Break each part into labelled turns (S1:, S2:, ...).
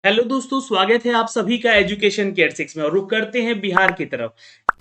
S1: Hello दोस्तों, स्वागत है आप सभी का एजुकेशन केयर 6 में। और रुक करते हैं बिहार की तरफ।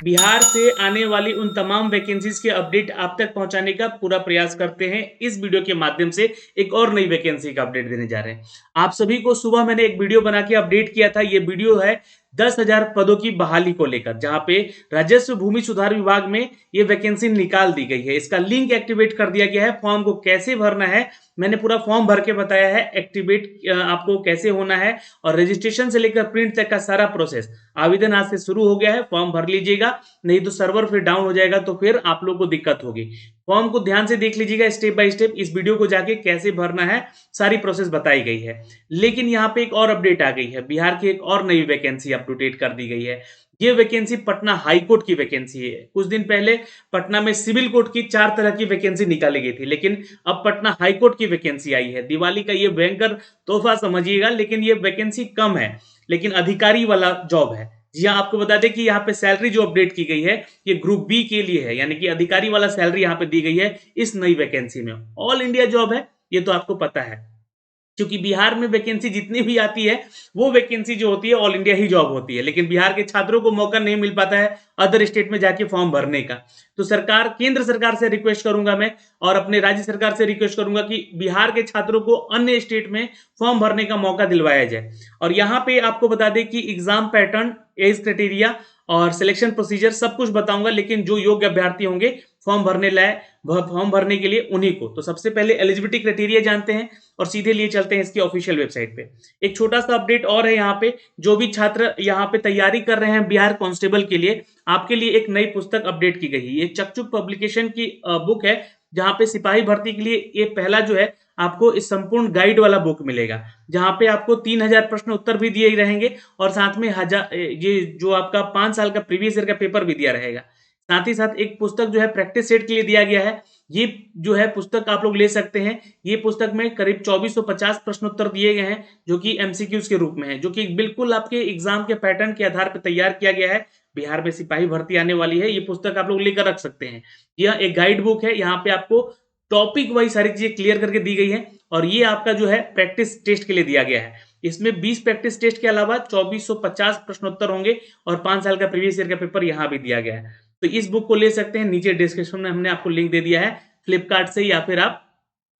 S1: बिहार से आने वाली उन तमाम वैकेंसीज के अपडेट आप तक पहुंचाने का पूरा प्रयास करते हैं। इस वीडियो के माध्यम से एक और नई वैकेंसी का अपडेट देने जा रहे हैं आप सभी को। सुबह मैंने एक वीडियो बना के अपडेट किया था। ये वीडियो है 10,000 पदों की बहाली को लेकर, जहां पे राजस्व भूमि सुधार विभाग में ये वैकेंसी निकाल दी गई है। इसका लिंक एक्टिवेट कर दिया गया है। फॉर्म को कैसे भरना है मैंने पूरा फॉर्म भर के बताया है। एक्टिवेट आपको कैसे होना है और रजिस्ट्रेशन से लेकर प्रिंट तक का सारा प्रोसेस। आवेदन आज से शुरू हो गया है। फॉर्म भर लीजिएगा, नहीं तो सर्वर फिर डाउन हो जाएगा, तो फिर आप लोग को दिक्कत होगी। फॉर्म को ध्यान से देख लीजिएगा स्टेप बाय स्टेप। इस वीडियो को जाके कैसे भरना है सारी प्रोसेस बताई गई है। लेकिन यहाँ पे एक और अपडेट आ गई है। बिहार की एक और नई वैकेंसी अप टू डेट कर दी गई है। ये वैकेंसी पटना हाईकोर्ट की वैकेंसी है। कुछ दिन पहले पटना में सिविल कोर्ट की 4 तरह की वैकेंसी निकाली गई थी, लेकिन अब पटना हाईकोर्ट की वैकेंसी आई है। दिवाली का ये भयंकर तोहफा समझिएगा, लेकिन ये वैकेंसी कम है, लेकिन अधिकारी वाला जॉब है। जी हाँ, आपको बता दें कि यहाँ पे सैलरी जो अपडेट की गई है ये ग्रुप बी के लिए है, यानी कि अधिकारी वाला सैलरी यहाँ पे दी गई है इस नई वैकेंसी में। ऑल इंडिया जॉब है, ये तो आपको पता है। क्योंकि बिहार में वैकेंसी जितनी भी आती है वो वैकेंसी जो होती है ऑल इंडिया ही जॉब होती है, लेकिन बिहार के छात्रों को मौका नहीं मिल पाता है अदर स्टेट में जाके फॉर्म भरने का। तो सरकार, केंद्र सरकार से रिक्वेस्ट करूंगा मैं, और अपने राज्य सरकार से रिक्वेस्ट करूंगा कि बिहार के छात्रों को अन्य स्टेट में फॉर्म भरने का मौका दिलवाया जाए। और यहाँ पे आपको बता दें कि एग्जाम पैटर्न, एज क्राइटेरिया और सिलेक्शन प्रोसीजर सब कुछ बताऊंगा, लेकिन जो योग्य अभ्यर्थी होंगे फॉर्म भरने लायक, फॉर्म भरने के लिए उन्हीं को। तो सबसे पहले एलिजिबिलिटी क्राइटेरिया जानते हैं और सीधे लिए चलते हैं इसकी ऑफिशियल वेबसाइट पे। एक छोटा सा अपडेट और है यहाँ पे, जो भी छात्र यहाँ पे तैयारी कर रहे हैं बिहार कांस्टेबल के लिए, आपके लिए एक नई पुस्तक अपडेट की गई है। ये चकचुक पब्लिकेशन की बुक है, जहाँ पे सिपाही भर्ती के लिए ये पहला जो है आपको इस संपूर्ण गाइड वाला बुक मिलेगा, जहाँ पे आपको 3000 प्रश्न उत्तर भी दिए रहेंगे और साथ में ये जो आपका 5 साल का प्रीवियस ईयर का पेपर भी दिया रहेगा। साथ ही साथ एक पुस्तक जो है प्रैक्टिस सेट के लिए दिया गया है। ये जो है पुस्तक आप लोग ले सकते हैं। ये पुस्तक में करीब 2450 प्रश्न उत्तर दिए गए हैं, जो कि एमसीक्यूज के रूप में है, जो कि बिल्कुल आपके एग्जाम के पैटर्न के आधार पर तैयार किया गया है। बिहार में सिपाही भर्ती आने वाली है, ये पुस्तक आप लोग लेकर रख सकते हैं। यह एक गाइड बुक है, यहाँ पे आपको टॉपिक वाइज सारी चीजें क्लियर करके दी गई है। और ये आपका जो है प्रैक्टिस टेस्ट के लिए दिया गया है। इसमें 20 प्रैक्टिस टेस्ट के अलावा 2450 प्रश्नोत्तर होंगे और 5 साल का प्रीवियस ईयर का पेपर यहाँ भी दिया गया है। तो इस बुक को ले सकते हैं। नीचे डिस्क्रिप्शन में हमने आपको लिंक दे दिया है, फ्लिपकार्ट से या फिर आप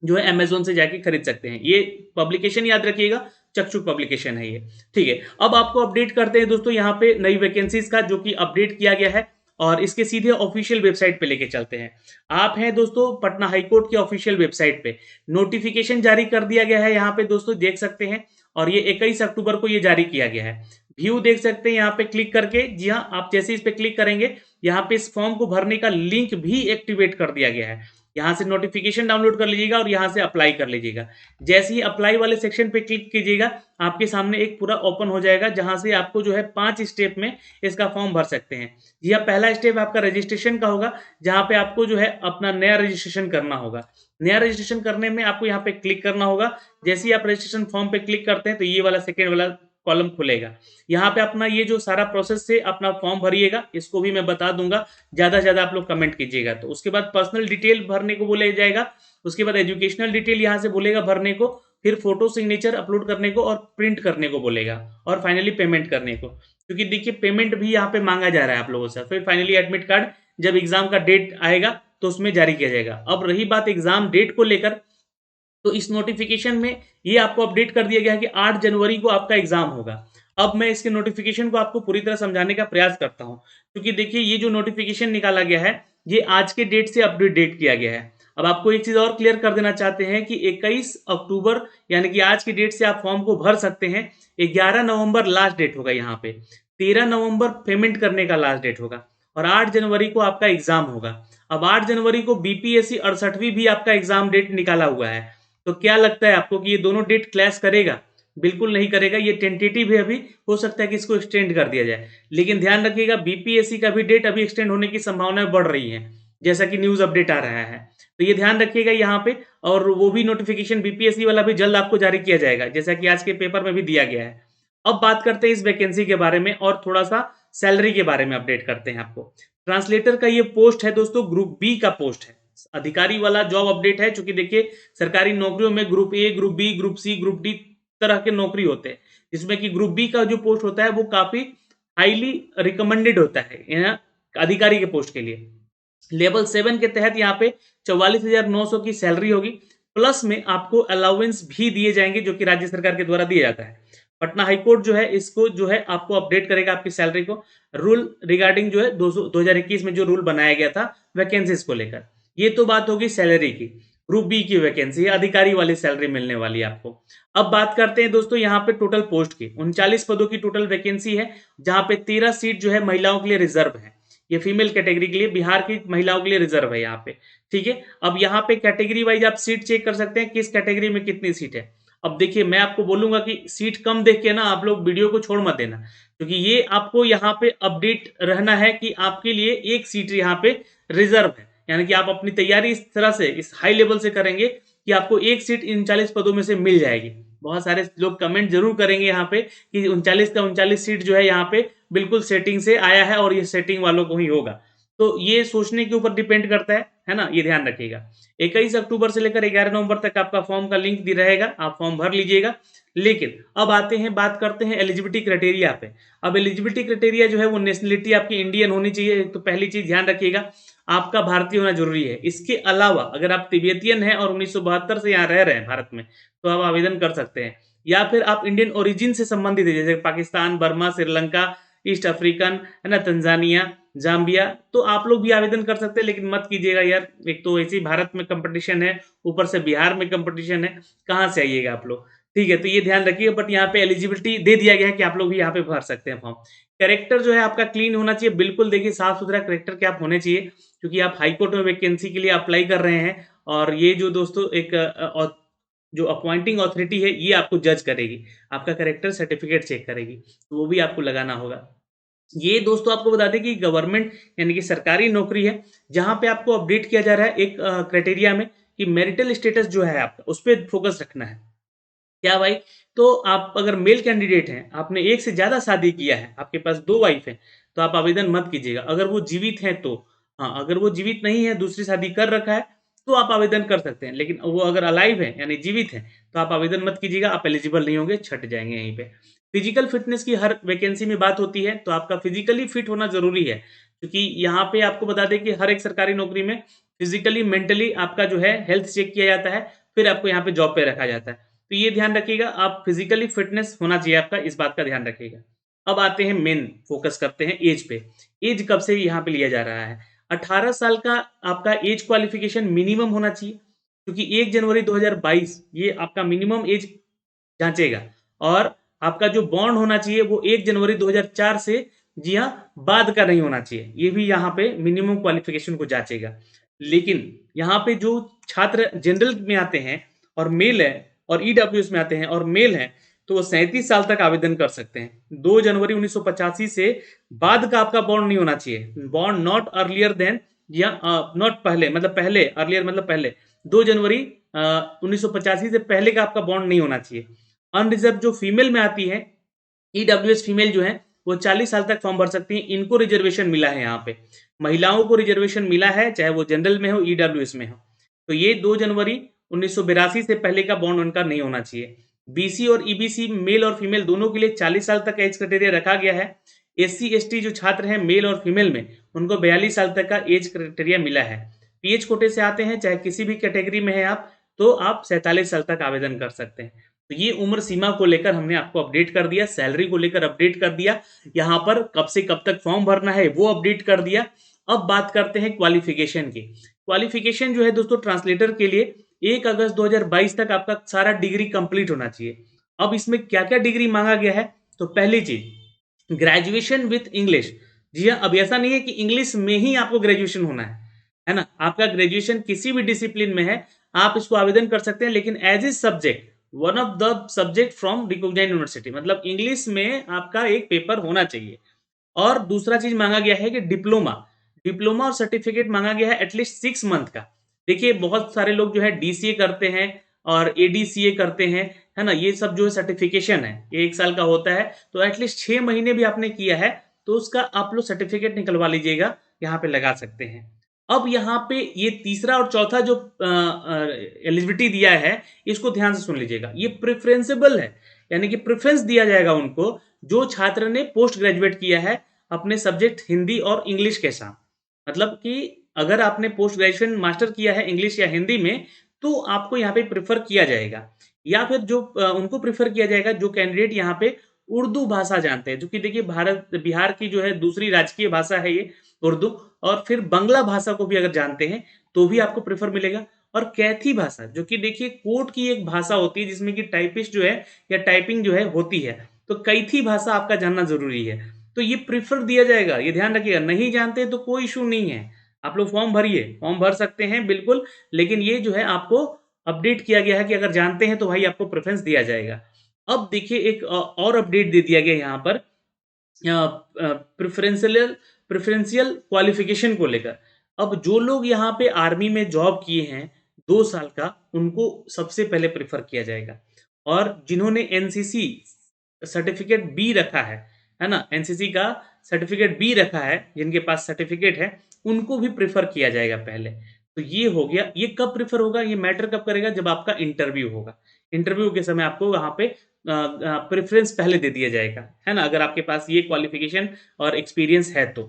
S1: जो है अमेजोन से जाके खरीद सकते हैं। ये पब्लिकेशन याद रखिएगा, चकचुक पब्लिकेशन है ये। ठीक है, अब आपको अपडेट करते हैं दोस्तों यहाँ पे नई वैकेंसीज का, जो कि अपडेट किया गया है, और इसके सीधे ऑफिशियल वेबसाइट पे लेके चलते हैं। आप हैं दोस्तों पटना हाईकोर्ट के ऑफिशियल वेबसाइट पे। नोटिफिकेशन जारी कर दिया गया है, यहाँ पे दोस्तों देख सकते हैं, और ये 21 अक्टूबर को ये जारी किया गया है। व्यू देख सकते हैं यहाँ पे क्लिक करके। जी हाँ, आप जैसे इस पे क्लिक करेंगे, यहाँ पे इस फॉर्म को भरने का लिंक भी एक्टिवेट कर दिया गया है। यहाँ से नोटिफिकेशन डाउनलोड कर लीजिएगा और यहाँ से अप्लाई कर लीजिएगा। जैसे ही अप्लाई वाले सेक्शन पे क्लिक कीजिएगा, आपके सामने एक पूरा ओपन हो जाएगा, जहाँ से आपको जो है 5 स्टेप में इसका फॉर्म भर सकते हैं। यह पहला स्टेप आपका रजिस्ट्रेशन का होगा, जहाँ पे आपको जो है अपना नया रजिस्ट्रेशन करना होगा। नया रजिस्ट्रेशन करने में आपको यहाँ पे क्लिक करना होगा। जैसे ही आप रजिस्ट्रेशन फॉर्म पे क्लिक करते हैं, तो ये वाला सेकेंड वाला कॉलम खुलेगा। यहाँ पे अपना ये जो सारा प्रोसेस से अपना फॉर्म भरिएगा, इसको भी मैं बता दूंगा, ज्यादा से ज्यादा आप लोग कमेंट कीजिएगा। तो उसके बाद पर्सनल डिटेल भरने को बोला जाएगा, उसके बाद एजुकेशनल डिटेल यहाँ से बोलेगा भरने को, फिर फोटो सिग्नेचर अपलोड करने को और प्रिंट करने को बोलेगा, और फाइनली पेमेंट करने को। क्योंकि देखिए पेमेंट भी यहाँ पे मांगा जा रहा है आप लोगों से। फिर फाइनली एडमिट कार्ड जब एग्जाम का डेट आएगा तो उसमें जारी किया जाएगा। अब रही बात एग्जाम डेट को लेकर, तो इस नोटिफिकेशन में ये आपको अपडेट कर दिया गया है कि 8 जनवरी को आपका एग्जाम होगा। अब मैं इसके नोटिफिकेशन को आपको पूरी तरह समझाने का प्रयास करता हूं, क्योंकि देखिए ये जो नोटिफिकेशन निकाला गया है, ये आज के डेट से अपडेट डेट किया गया है। अब आपको एक चीज और क्लियर कर देना चाहते हैं कि 21 अक्टूबर यानी कि आज की डेट से आप फॉर्म को भर सकते हैं। 11 नवंबर लास्ट डेट होगा यहाँ पे, 13 नवंबर पेमेंट करने का लास्ट डेट होगा, और 8 जनवरी को आपका एग्जाम होगा। अब 8 जनवरी को बीपीएससी 68वीं भी आपका एग्जाम डेट निकाला हुआ है। तो क्या लगता है आपको कि ये दोनों डेट क्लैश करेगा? बिल्कुल नहीं करेगा। ये टेंटेटिव है, अभी हो सकता है कि इसको एक्सटेंड कर दिया जाए। लेकिन ध्यान रखिएगा, बीपीएससी का भी डेट अभी एक्सटेंड होने की संभावनाएं बढ़ रही हैं, जैसा कि न्यूज अपडेट आ रहा है। तो ये ध्यान रखिएगा यहाँ पे। और वो भी नोटिफिकेशन बीपीएससी वाला भी जल्द आपको जारी किया जाएगा, जैसा कि आज के पेपर में भी दिया गया है। अब बात करते हैं इस वैकेंसी के बारे में, और थोड़ा सा सैलरी के बारे में अपडेट करते हैं आपको। ट्रांसलेटर का ये पोस्ट है दोस्तों, ग्रुप बी का पोस्ट है, अधिकारी वाला जॉब अपडेट है। चूंकि देखिए सरकारी नौकरियों में group A, group B, group C, group D तरह के नौकरी होते हैं, जिसमें कि ग्रुप बी का जो पोस्ट होता है वो काफ़ी हाईली रिकमेंडेड होता है यहाँ अधिकारी के पोस्ट के लिए। लेवल 7 के तहत यहाँ पे 44,900 की सैलरी होगी, प्लस में आपको अलाउंस भी दिए जाएँगे जो कि राज्य सरकार के द्वारा दिया जाता है। पटना हाई कोर्ट जो है इसको जो है आपको अपडेट करेगा आपकी सैलरी को, रूल रिगार्डिंग जो है 2021 में जो रूल बनाया गया था वैकेंसीज़ को लेकर। ये तो बात होगी सैलरी की। ग्रुप बी की वैकेंसी अधिकारी वाली सैलरी मिलने वाली है आपको। अब बात करते हैं दोस्तों यहाँ पे टोटल पोस्ट की। 39 पदों की टोटल वैकेंसी है, जहाँ पे 13 सीट जो है महिलाओं के लिए रिजर्व है। ये फीमेल कैटेगरी के लिए, बिहार की महिलाओं के लिए रिजर्व है यहाँ पे, ठीक है। अब यहाँ पे कैटेगरी वाइज आप सीट चेक कर सकते हैं किस कैटेगरी में कितनी सीट है। अब देखिए मैं आपको बोलूंगा कि सीट कम देख के ना आप लोग वीडियो को छोड़ मत देना, क्योंकि ये आपको यहाँ पे अपडेट रहना है कि आपके लिए एक सीट यहाँ पे रिजर्व है, यानी कि आप अपनी तैयारी इस तरह से इस हाई लेवल से करेंगे कि आपको एक सीट 39 पदों में से मिल जाएगी। बहुत सारे लोग कमेंट जरूर करेंगे यहाँ पे कि 39 का 39 सीट जो है यहाँ पे बिल्कुल सेटिंग से आया है और ये सेटिंग वालों को ही होगा। तो ये सोचने के ऊपर डिपेंड करता है ना, ये ध्यान रखिएगा। 21 अक्टूबर से लेकर 11 नवंबर तक आपका फॉर्म का लिंक दी रहेगा, आप फॉर्म भर लीजिएगा। लेकिन अब आते हैं, बात करते हैं एलिजिबिलिटी क्राइटेरिया पे। अब एलिजिबिलिटी क्राइटेरिया जो है वो नेशनलिटी आपकी इंडियन होनी चाहिए, तो पहली चीज ध्यान रखिएगा आपका भारतीय होना जरूरी है। इसके अलावा अगर आप तिब्बतियन हैं और 1972 से यहाँ रह रहे हैं भारत में, तो आप आवेदन कर सकते हैं। या फिर आप इंडियन ओरिजिन से संबंधित है, जैसे Pakistan, Burma, Sri Lanka, east African है ना, तंजानिया, जाम्बिया, तो आप लोग भी आवेदन कर सकते हैं। लेकिन मत कीजिएगा यार, एक तो ऐसे ही भारत में कंपटीशन है, ऊपर से बिहार में कंपटीशन है, कहाँ से आइएगा आप लोग, ठीक है। तो ये ध्यान रखिए, बट यहाँ पे एलिजिबिलिटी दे दिया गया है कि आप लोग भी यहाँ पे भर सकते हैं फॉर्म। कैरेक्टर जो है आपका क्लीन होना चाहिए, बिल्कुल देखिए साफ सुथरा कैरेक्टर के आप होने चाहिए, क्योंकि आप हाईकोर्ट में वैकेंसी के लिए अप्लाई कर रहे हैं। और ये जो दोस्तों एक जो अपॉइंटिंग अथॉरिटी है ये आपको जज करेगी, आपका कैरेक्टर सर्टिफिकेट चेक करेगी, तो वो भी आपको लगाना होगा। ये दोस्तों आपको बता दें कि गवर्नमेंट यानी कि सरकारी नौकरी है, जहां पे आपको अपडेट किया जा रहा है एक क्राइटेरिया में कि मैरिटल स्टेटस जो है आपका उस पर फोकस रखना है। क्या भाई? तो आप अगर मेल कैंडिडेट हैं, आपने एक से ज्यादा शादी किया है, आपके पास 2 वाइफ हैं, तो आप आवेदन मत कीजिएगा। अगर वो जीवित हैं तो, हाँ, अगर वो जीवित नहीं है, दूसरी शादी कर रखा है, तो आप आवेदन कर सकते हैं। लेकिन वो अगर अलाइव है यानी जीवित है, तो आप आवेदन मत कीजिएगा, आप एलिजिबल नहीं होंगे, छट जाएंगे यहीं पे। फिजिकल फिटनेस की हर वैकेंसी में बात होती है, तो आपका फिजिकली फिट होना जरूरी है, क्योंकि यहाँ पे आपको बता दें कि हर एक सरकारी नौकरी में फिजिकली मेंटली आपका जो है हेल्थ चेक किया जाता है, फिर आपको यहाँ पे जॉब पे रखा जाता है। तो ये ध्यान रखिएगा, आप फिजिकली फिटनेस होना चाहिए आपका, इस बात का ध्यान रखिएगा। अब आते हैं मेन फोकस करते हैं एज पे। एज कब से यहाँ पे लिया जा रहा है? 18 साल का आपका एज क्वालिफिकेशन मिनिमम होना चाहिए, क्योंकि 1 जनवरी 2022 ये आपका मिनिमम एज जांचेगा। और आपका जो बॉन्ड होना चाहिए वो 1 जनवरी 2004 से, जी हाँ, बाद का नहीं होना चाहिए, ये भी यहाँ पे मिनिमम क्वालिफिकेशन को जांचेगा। लेकिन यहाँ पे जो छात्र जनरल में आते हैं और मेल है, और ईडब्ल्यूएस में आते हैं और मेल हैं, तो वो 37 साल तक आवेदन कर सकते हैं। 2 जनवरी 1985 से बाद का आपका बॉन्ड नहीं होना चाहिए, बॉन्ड नॉट अर्लियर देन, या नॉट पहले, मतलब पहले, अर्लियर मतलब पहले, 2 जनवरी 1985 से पहले का आपका बॉन्ड नहीं होना चाहिए। अनरिजर्व जो फीमेल में आती है, ईडब्ल्यूएस फीमेल जो है वो 40 साल तक फॉर्म भर सकती हैं, इनको रिजर्वेशन मिला है। यहाँ पे महिलाओं को रिजर्वेशन मिला है, चाहे वो जनरल में हो, ईडब्ल्यूएस में हो। तो ये 2 जनवरी 1982 से पहले का बॉन्ड उनका नहीं होना चाहिए। बीसी और ईबीसी मेल और फीमेल दोनों के लिए 40 साल तक एज क्राइटेरिया रखा गया है। एससी एसटी जो छात्र हैं मेल और फीमेल में, उनको 42 साल तक का एज क्राइटेरिया मिला है। पीएच कोटे से आते हैं, चाहे किसी भी कैटेगरी में है आप, तो आप 47 साल तक आवेदन कर सकते हैं। तो ये उम्र सीमा को लेकर हमने आपको अपडेट कर दिया, सैलरी को लेकर अपडेट कर दिया, यहाँ पर कब से कब तक फॉर्म भरना है वो अपडेट कर दिया। अब बात करते हैं क्वालिफिकेशन की। क्वालिफिकेशन जो है दोस्तों, ट्रांसलेटर के लिए 1 अगस्त 2022 तक आपका सारा डिग्री कंप्लीट होना चाहिए। अब इसमें क्या क्या डिग्री मांगा गया है? तो पहली चीज, ग्रेजुएशन विथ इंग्लिश। जी हाँ, अब ऐसा नहीं है कि इंग्लिश में ही आपको ग्रेजुएशन होना है ना। आपका ग्रेजुएशन किसी भी डिसिप्लिन में है, आप इसको आवेदन कर सकते हैं, लेकिन as a subject, one of the subject from recognised university, मतलब इंग्लिश में आपका एक पेपर होना चाहिए। और दूसरा चीज मांगा गया है कि डिप्लोमा, डिप्लोमा और सर्टिफिकेट मांगा गया है एटलीस्ट 6 मंथ का। देखिए बहुत सारे लोग जो है डीसीए करते हैं और एडीसीए करते हैं, है ना, ये सब जो है सर्टिफिकेशन है, ये 1 साल का होता है। तो एटलीस्ट 6 महीने भी आपने किया है तो उसका आप लोग सर्टिफिकेट निकलवा लीजिएगा, यहाँ पे लगा सकते हैं। अब यहाँ पे ये तीसरा और चौथा जो एलिजिबिलिटी दिया है, इसको ध्यान से सुन लीजिएगा, ये प्रेफरेंसेबल है। यानी कि प्रेफरेंस दिया जाएगा उनको जो छात्र ने पोस्ट ग्रेजुएट किया है अपने सब्जेक्ट हिंदी और इंग्लिश के साथ। मतलब कि अगर आपने पोस्ट ग्रेजुएशन मास्टर किया है इंग्लिश या हिंदी में, तो आपको यहाँ पे प्रेफ़र किया जाएगा। या फिर जो उनको प्रेफ़र किया जाएगा जो कैंडिडेट यहाँ पे उर्दू भाषा जानते हैं, जो कि देखिए भारत बिहार की जो है दूसरी राजकीय भाषा है ये उर्दू, और फिर बांग्ला भाषा को भी अगर जानते हैं, तो भी आपको प्रेफ़र मिलेगा। और कैथी भाषा जो कि देखिए कोर्ट की एक भाषा होती है जिसमें कि टाइपिस्ट जो है या टाइपिंग जो है होती है, तो कैथी भाषा आपका जानना ज़रूरी है। तो ये प्रेफ़र दिया जाएगा, ये ध्यान रखिएगा। नहीं जानते तो कोई इश्यू नहीं है, आप लोग फॉर्म भरिए, फॉर्म भर सकते हैं बिल्कुल, लेकिन ये जो है आपको अपडेट किया गया है कि अगर जानते हैं तो भाई आपको प्रेफ़रेंस दिया जाएगा। अब देखिए एक और अपडेट दे दिया गया यहाँ पर प्रेफ़रेंशियल प्रेफ़रेंशियल क्वालिफ़िकेशन को लेकर। अब जो लोग यहाँ पे आर्मी में जॉब किए हैं 2 साल का, उनको सबसे पहले प्रेफ़र किया जाएगा। और जिन्होंने एनसीसी सर्टिफ़िकेट बी रखा है ना? एनसीसी का सर्टिफ़िकेट बी रखा है, जिनके पास सर्टिफ़िकेट है, उनको भी प्रेफ़र किया जाएगा पहले। तो ये हो गया, ये कब प्रेफ़र होगा, ये मैटर कब करेगा जब आपका इंटरव्यू होगा। इंटरव्यू के समय आपको वहाँ पे प्रेफ़रेंस पहले दे दिया जाएगा, है ना? अगर आपके पास ये क्वालिफ़िकेशन और एक्सपीरियंस है तो,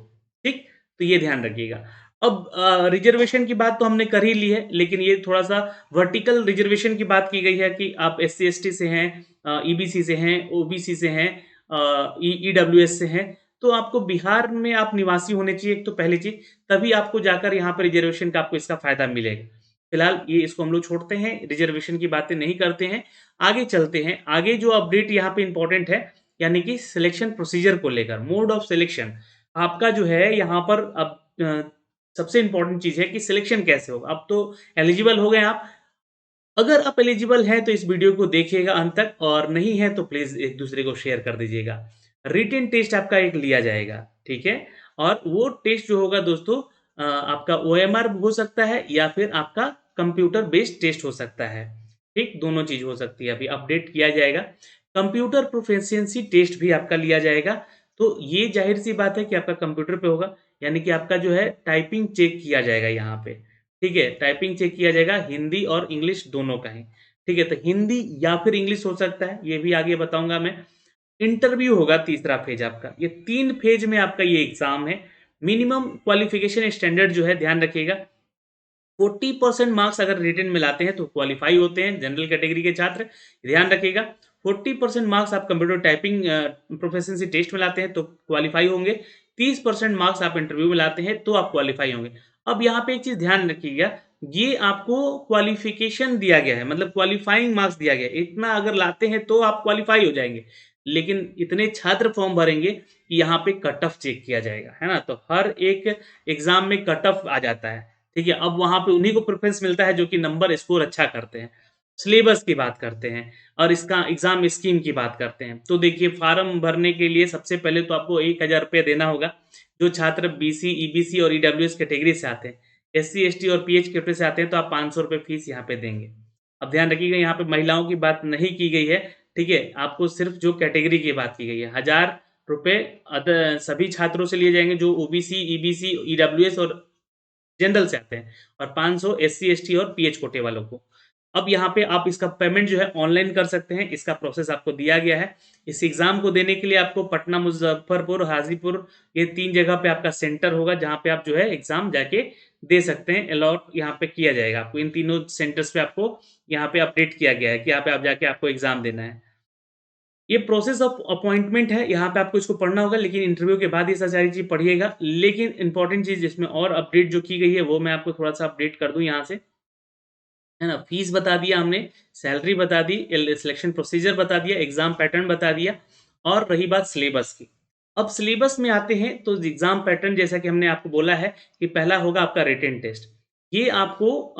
S1: ठीक? तो ये ध्यान रखिएगा। अब रिज़र्वेशन की बात तो हमने कर ही ली है, लेकिन ये थोड़ा-सा वर्टिकल रिज़र्वेशन की बात की गई है कि आप एससी-एसटी से हैं, ईबीसी से हैं, ओबीसी से हैं, ईडब्ल्यूएस से हैं, तो आपको बिहार में आप निवासी होने चाहिए एक तो पहली चीज़, तभी आपको जाकर यहाँ पे रिज़र्वेशन का आपको इसका फ़ायदा मिलेगा। फिलहाल ये इसको हम लोग छोड़ते हैं, रिज़र्वेशन की बातें नहीं करते हैं, आगे चलते हैं। आगे जो अपडेट यहाँ पे इम्पोर्टेंट है, यानी कि सिलेक्शन प्रोसीजर को लेकर, मोड ऑफ सिलेक्शन। आपका जो है यहाँ पर अब सबसे इम्पोर्टेंट चीज़ है कि सिलेक्शन कैसे होगा। अब तो एलिजिबल हो गए आप, अगर आप एलिजिबल हैं तो इस वीडियो को देखिएगा अंत तक, और नहीं है तो प्लीज़ एक दूसरे को शेयर कर दीजिएगा। रिटेन टेस्ट आपका एक लिया जाएगा, ठीक है? और वो टेस्ट जो होगा दोस्तों आपका ओएमआर हो सकता है या फिर आपका कंप्यूटर बेस्ड टेस्ट हो सकता है, ठीक? दोनों चीज़ हो सकती है, अभी अपडेट किया जाएगा। कंप्यूटर प्रोficiency टेस्ट भी आपका लिया जाएगा, तो ये ज़ाहिर-सी बात है कि आपका कंप्यूटर पे होगा, यानी कि आपका जो है टाइपिंग चेक किया जाएगा यहाँ पे। ठीक है? टाइपिंग चेक किया जाएगा हिंदी और इंग्लिश दोनों का ही। ठीक है? तो हिंदी या फिर इंग्लिश हो सकता है, ये भी आगे बताऊँगा मैं। इंटरव्यू होगा तीसरा फ़ेज़ आपका। ये 3 फ़ेज़ में आपका ये एग्ज़ाम है। मिनिमम क्वालिफ़िकेशन स्टैंडर्ड जो है ध्यान रखिएगा, 40% मार्क्स अगर रिटेन में लाते हैं तो क्वालीफाई होते हैं जनरल कैटेगरी के छात्र, ध्यान रखिएगा। 40% मार्क्स आप कंप्यूटर टाइपिंग प्रोficiency टेस्ट में लाते हैं तो क्वालीफाई होंगे। 30% मार्क्स आप इंटरव्यू में लाते हैं तो आप क्वालीफाई होंगे। अब यहाँ पे एक चीज़ ध्यान रखिएगा, ये आपको क्वालिफ़िकेशन दिया गया है, मतलब क्वालीफाइंग मार्क्स दिया गया है। इतना अगर लाते हैं तो आप क्वालीफाई हो जाएँगे। लेकिन इतने छात्र फॉर्म भरेंगे कि यहाँ पे कट ऑफ चेक किया जाएगा, है ना? तो हर एक एग्ज़ाम में कट ऑफ आ जाता है। ठीक है? अब वहाँ पे उन्हीं को प्रेफ़रेंस मिलता है जो कि नंबर स्कोर अच्छा करते हैं। सिलेबस की बात करते हैं और इसका एग्ज़ाम स्कीम की बात करते हैं। तो देखिए फ़ॉर्म भरने के लिए सबसे पहले तो आपको ₹1000 देना होगा। जो छात्र बीसी, ईबीसी और ईडब्ल्यूएस कैटेगरी से आते हैं। एससी, एसटी और पीएच कैटेगरी से आते हैं तो आप ₹500 फीस यहाँ पे देंगे। अब ध्यान रखिएगा यहाँ पे महिलाओं की बात नहीं की गई है, ठीक है? आपको सिर्फ़ जो कैटेगरी की बात की गई है। ₹1000 सभी छात्रों से लिए जाएँगे जो ओबीसी, ईबीसी, ईडब्ल्यूएस और जनरल से आते हैं, और 500 एससी, एसटी और पीएच कोटे वालों को। अब यहाँ पे आप इसका पेमेंट जो है ऑनलाइन कर सकते हैं, इसका प्रोसेस आपको दिया गया है। इस एग्ज़ाम को देने के लिए आपको पटना, मुज़फ्फरपुर, हाज़ीपुर, ये 3 जगह पे आपका सेंटर होगा जहाँ पे आप जो है एग्ज़ाम जाके दे सकते हैं। अलॉट यहाँ पे किया जाएगा आपको, इन तीनों सेंटर्स पे आपको यहाँ पे अपडेट किया गया है कि यहाँ पे आप जाके आपको एग्ज़ाम देना है। ये प्रोसेस ऑफ अपॉइंटमेंट है, यहाँ पे आपको इसको पढ़ना होगा, लेकिन इंटरव्यू के बाद ये सारी चीज़ पढ़िएगा। लेकिन इम्पोर्टेंट चीज़ जिसमें और अपडेट जो की गई है, वो मैं आपको थोड़ा-सा अपडेट कर दूँ यहाँ से, है ना? फीस बता दिया हमने, सैलरी बता दी, सिलेक्शन प्रोसीजर बता दिया, एग्ज़ाम पैटर्न बता दिया, और रही बात सिलेबस की। अब सिलेबस में आते हैं तो एग्ज़ाम पैटर्न जैसा कि हमने आपको बोला है कि पहला होगा आपका रिटेन टेस्ट। ये आपको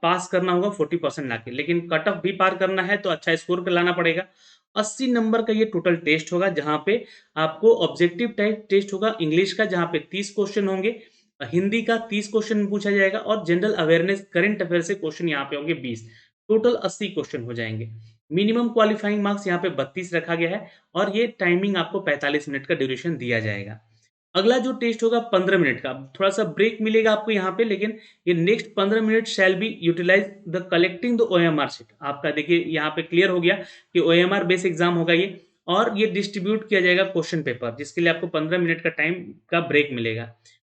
S1: पास करना होगा 40% लाके, लेकिन कट ऑफ भी पार करना है तो अच्छा स्कोर क लाना पड़ेगा। 80 नंबर का ये टोटल टेस्ट होगा, जहाँ पे आपको ऑब्जेक्टिव टाइप टेस्ट होगा इंग्लिश का, जहाँ पे 30 क्वेश्चन होंगे, हिंदी का 30 क्वेश्चन पूछा जाएगा, और जनरल अवेयरनेस करंट अफेयर से क्वेश्चन यहाँ पे होंगे 20, टोटल 80 क्वेश्चन हो जाएँगे। मिनिमम क्वालीफाइंग मार्क्स यहाँ पे 32 रखा गया है, और ये टाइमिंग आपको 45 मिनट का ड्यूरेशन दिया जाएगा। अगला जो टेस्ट होगा 15 मिनट का, थोड़ा सा ब्रेक मिलेगा आपको यहाँ पे, लेकिन ये next 15 minute shall be utilise the collecting the OMR sheet. आपका देखिए यहाँ पे क्लियर हो गया कि ओएमआर बेस एग्जाम होगा ये, और ये डिस्ट्रीब्यूट किया जाएगा क्वेश्चन पेपर, जिसके लिए आपको 15 मिनट का टाइम का ब्रेक मिलेगा।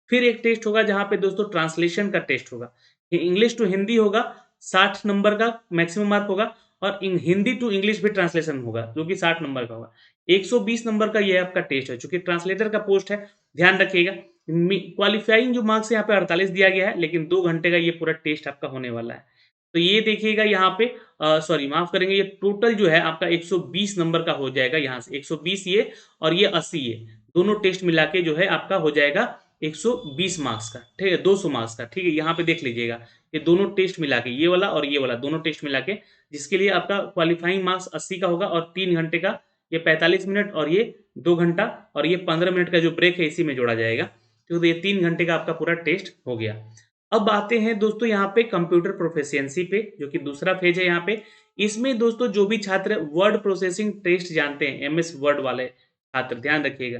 S1: फिर एक टेस्ट होगा जहाँ पे दोस्तों ट्रांसलेशन का टेस्ट होगा, ये इंग्लिश टू हिंदी होगा, 60 नंबर का मैक्सिमम मार्क होगा, और हिंदी टू इंग्लिश भी ट्रांसलेशन होगा जो कि 60 नंबर का होगा। 120 नंबर का ये आपका टेस्ट है, चूंकि ट्रांसलेटर का पोस्ट है, ध्यान रखिएगा। क्वालिफाइंग जो मार्क्स यहाँ पे 48 दिया गया है, लेकिन 2 घंटे का ये पूरा टेस्ट आपका होने वाला है। तो ये देखिएगा यहाँ पे, सॉरी माफ करेंगे, ये टोटल जो है आपका 120 नंबर का हो जाएगा, यहाँ से 120 ये और ये 80 ये दोनों टेस्ट मिला के जो है आपका हो जाएगा 120 मार्क्स का, ठीक है, 200 मार्क्स का, ठीक है। यहाँ पे देख लीजिएगा ये दोनों टेस्ट मिला के, ये वाला और ये वाला दोनों टेस्ट मिला के, जिसके लिए आपका क्वालिफाइंग मार्क्स 80 का होगा, और 3 घंटे का, ये 45 मिनट और ये 2 घंटा और ये 15 मिनट का जो ब्रेक है इसी में जोड़ा जाएगा। तो ये 3 घंटे का आपका पूरा टेस्ट हो गया। अब आते हैं दोस्तों यहाँ पे कंप्यूटर प्रोफिशिएंसी पे, जो कि दूसरा फेज है यहाँ पे। इसमें दोस्तों जो भी छात्र वर्ड प्रोसेसिंग टेस्ट जानते हैं, एमएस वर्ड वाले छात्र, ध्यान रखिएगा,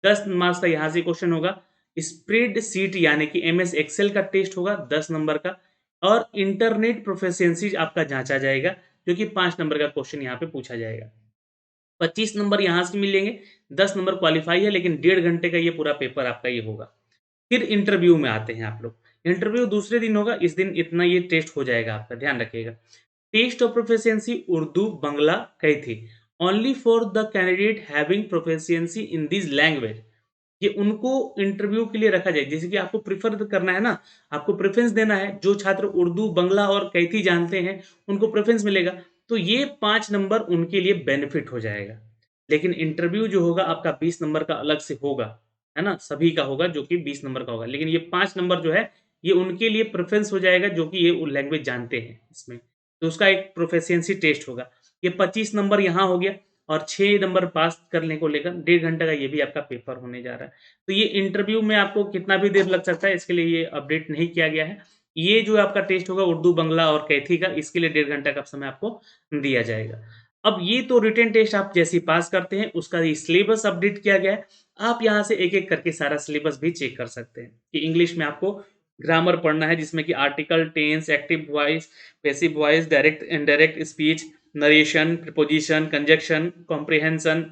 S1: 10 मार्क्स का यहाँ से क्वेश्चन होगा। स्प्रेड सीट यानी कि एमएस एक्सेल का टेस्ट होगा 10 नंबर का, और इंटरनेट प्रोफिशिएंसी आपका जांचा जाएगा, जो कि 5 नंबर का क्वेश्चन यहाँ पे पूछा जाएगा। 25 नंबर यहाँ से मिलेंगे, 10 नंबर क्वालिफाई है, लेकिन 1.5 घंटे का ये पूरा पेपर आपका ये होगा। फिर इंटरव्यू में आते हैं आप लोग। इंटरव्यू दूसरे दिन होगा, इस दिन इतना ये टेस्ट हो जाएगा आपका, ध्यान रखिएगा। Test of proficiency Urdu, Bangla, Kaithi, only for the candidate having proficiency in this language. ये उनको इंटरव्यू के लिए रखा जाए, जैसे कि आपको प्रिफर करना है ना, आपको प्रेफरेंस देना है, जो छात्र उर्दू, बांग्ला और कैथी जानते हैं उनको प्रेफरेंस मिलेगा, तो ये 5 नंबर उनके लिए बेनिफिट हो जाएगा। लेकिन इंटरव्यू जो होगा आपका 20 नंबर का अलग से होगा, है ना, सभी का होगा जो कि 20 नंबर का होगा, लेकिन ये 5 नंबर जो है ये उनके लिए प्रेफरेंस हो जाएगा जो कि ये लैंग्वेज जानते हैं इसमें, तो उसका एक प्रोफिशिएंसी टेस्ट होगा। ये 25 नंबर यहाँ हो गया, और 6 नंबर पास करने को लेकर 1.5 घंटे का ये भी आपका पेपर होने जा रहा है। तो ये इंटरव्यू में आपको कितना भी देर लग सकता है, इसके लिए ये अपडेट नहीं किया गया है। ये जो आपका टेस्ट होगा उर्दू, बांग्ला और कैथी का, इसके लिए 1.5 घंटा का समय आपको दिया जाएगा। अब ये तो रिटन टेस्ट आप जैसे ही पास करते हैं, उसका ये सिलेबस अपडेट किया गया है। आप यहाँ से एक-एक करके सारा सिलेबस भी चेक कर सकते हैं कि इंग्लिश में आपको ग्रामर पढ़ना है, जिसमें कि article, tense, active voice, passive voice, direct indirect speech, narration, preposition, conjunction, comprehension,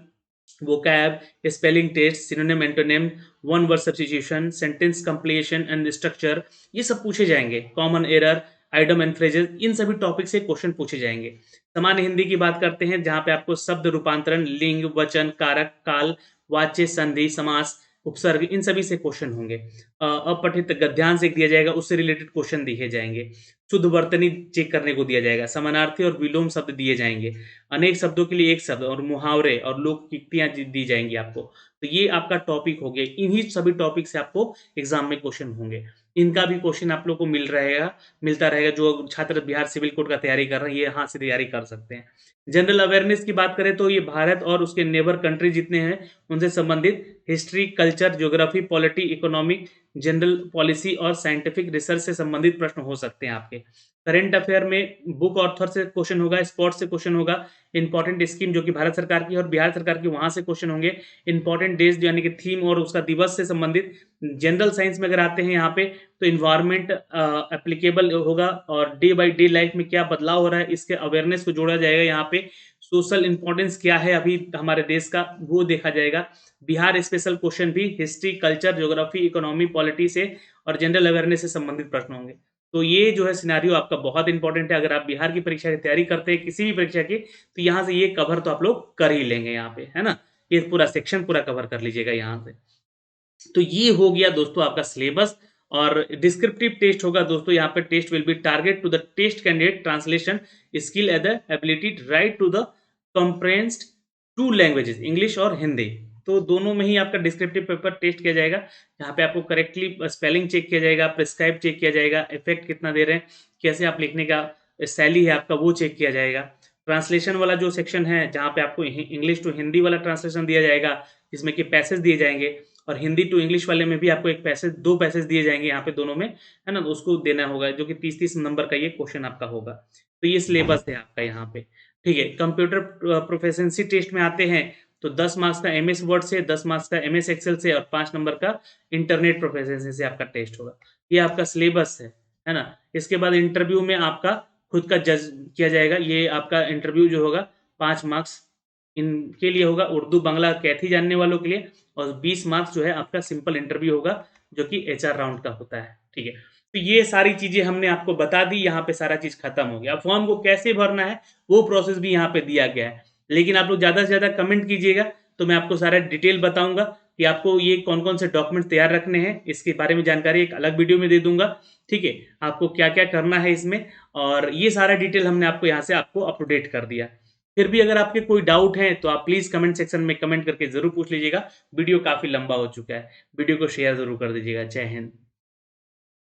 S1: vocab, spelling test, synonym, antonym, one word substitution, sentence completion and structure, ये सब पूछे जाएंगे। Common error, idiom and phrases, इन सभी टॉपिक से question पूछे जाएंगे। सामान्य हिंदी की बात करते हैं, जहां पे आपको शब्द रूपांतरण, लिंग, वचन, कारक, काल, वाच्य, संधि, समास, उपसर्ग, इन सभी से क्वेश्चन होंगे। अपठित गद्यांश एक दिया जाएगा, उससे रिलेटेड क्वेश्चन दिए जाएंगे। शुद्ध वर्तनी चेक करने को दिया जाएगा। समानार्थी और विलोम शब्द दिए जाएंगे। अनेक शब्दों के लिए एक शब्द, और मुहावरे और लोकोक्तियां दी जाएंगी आपको। तो ये आपका टॉपिक हो गया। इन्हीं सभी टॉपिक से आपको एग्जाम में क्वेश्चन होंगे। इनका भी क्वेश्चन आप लोग को मिलता रहेगा। जो छात्र बिहार सिविल कोड का तैयारी कर रहे हैं, ये यहाँ से तैयारी कर सकते हैं। जनरल अवेयरनेस की बात करें तो ये भारत और उसके नेबर कंट्री जितने हैं उनसे संबंधित history, culture, geography, polity, economic, general policy और साइंटिफिक रिसर्च से संबंधित प्रश्न हो सकते हैं आपके। करंट अफेयर में बुक ऑथर से क्वेश्चन होगा, स्पोर्ट्स से क्वेश्चन होगा, इंपॉर्टेंट स्कीम जो कि भारत सरकार की और बिहार सरकार की, वहां से क्वेश्चन होंगे। इंपॉर्टेंट डेज यानी कि थीम और उसका दिवस से संबंधित। जनरल साइंस में अगर आते हैं यहाँ पे तो इन्वायरमेंट एप्लीकेबल होगा, और डे बाय डे लाइफ में क्या बदलाव हो रहा है इसके अवेयरनेस को जोड़ा जाएगा यहाँ पे। सोशल इंपॉर्टेंस क्या है अभी हमारे देश का, वो देखा जाएगा। बिहार स्पेशल क्वेश्चन भी history, culture, geography, economy, polity से और जनरल अवेयरनेस से संबंधित प्रश्न होंगे। तो ये जो है सिनेरियो आपका बहुत इंपॉर्टेंट है। अगर आप बिहार की परीक्षा की तैयारी करते हैं, किसी भी परीक्षा की, तो यहाँ से ये कवर तो आप लोग कर ही लेंगे यहाँ पे, है ना। ये पूरा सेक्शन पूरा कवर कर लीजिएगा यहाँ से। तो ये हो गया दोस्तों आपका सिलेबस। और डिस्क्रिप्टिव टेस्ट होगा दोस्तों, यहाँ पे test will be target to the test candidate translation skill at the ability right to the comprehend two languages, English और हिंदी। तो दोनों में ही आपका डिस्क्रिप्टिव पेपर टेस्ट किया जाएगा। यहाँ पे आपको करेक्टली स्पेलिंग चेक किया जाएगा, प्रिस्क्राइब चेक किया जाएगा, इफेक्ट कितना दे रहे हैं, कैसे आप लिखने का शैली है आपका, वो चेक किया जाएगा। ट्रांसलेशन वाला जो सेक्शन है, जहाँ पे आपको इंग्लिश टू हिंदी वाला ट्रांसलेशन दिया जाएगा, जिसमें कि पैसेज दिए जाएंगे, और हिंदी टू इंग्लिश वाले में भी आपको एक पैसेज, 2 पैसेज दिए जाएंगे यहाँ पे दोनों में, है ना। उसको देना होगा, जो कि 30-30 नंबर का ये क्वेश्चन आपका होगा। तो ये सिलेबस है आपका यहाँ पे, ठीक है। कंप्यूटर प्रोफिशिएंसी टेस्ट में आते हैं तो 10 मार्क्स का एमएस वर्ड से, 10 मार्क्स का एमएस एक्सेल से और 5 नंबर का इंटरनेट प्रोफिशिएंसी से आपका टेस्ट होगा। ये आपका सिलेबस है ना? इसके बाद इंटरव्यू में आपका खुद का जज किया जाएगा। ये आपका इंटरव्यू जो होगा 5 मार्क्स इनके लिए होगा, उर्दू, बांग्ला, कैथी जानने वालों के लिए, और 20 मार्क्स जो है आपका सिंपल इंटरव्यू होगा जो कि एचआर राउंड का होता है। ठीक है, तो ये सारी चीज़ें हमने आपको बता दी, यहाँ पे सारा चीज़ खत्म हो गया। अब फॉर्म को कैसे भरना है वो प्रोसेस भी यहाँ पे दिया गया है, लेकिन आप लोग ज़्यादा से ज़्यादा कमेंट कीजिएगा तो मैं आपको सारा डिटेल बताऊंगा कि आपको ये कौन-कौन से डॉक्यूमेंट तैयार रखने हैं, इसके बारे में जानकारी एक अलग वीडियो में दे दूंगा। ठीक है, आपको क्या-क्या करना है इसमें, और ये सारा डिटेल हमने आपको यहाँ से आपको अप टू डेट कर दिया। फिर भी अगर आपके कोई डाउट है तो आप प्लीज़ कमेंट सेक्शन में कमेंट करके ज़रूर पूछ लीजिएगा। वीडियो काफ़ी लंबा हो चुका है। वीडियो को शेयर ज़रूर कर दीजिएगा। जय हिंद।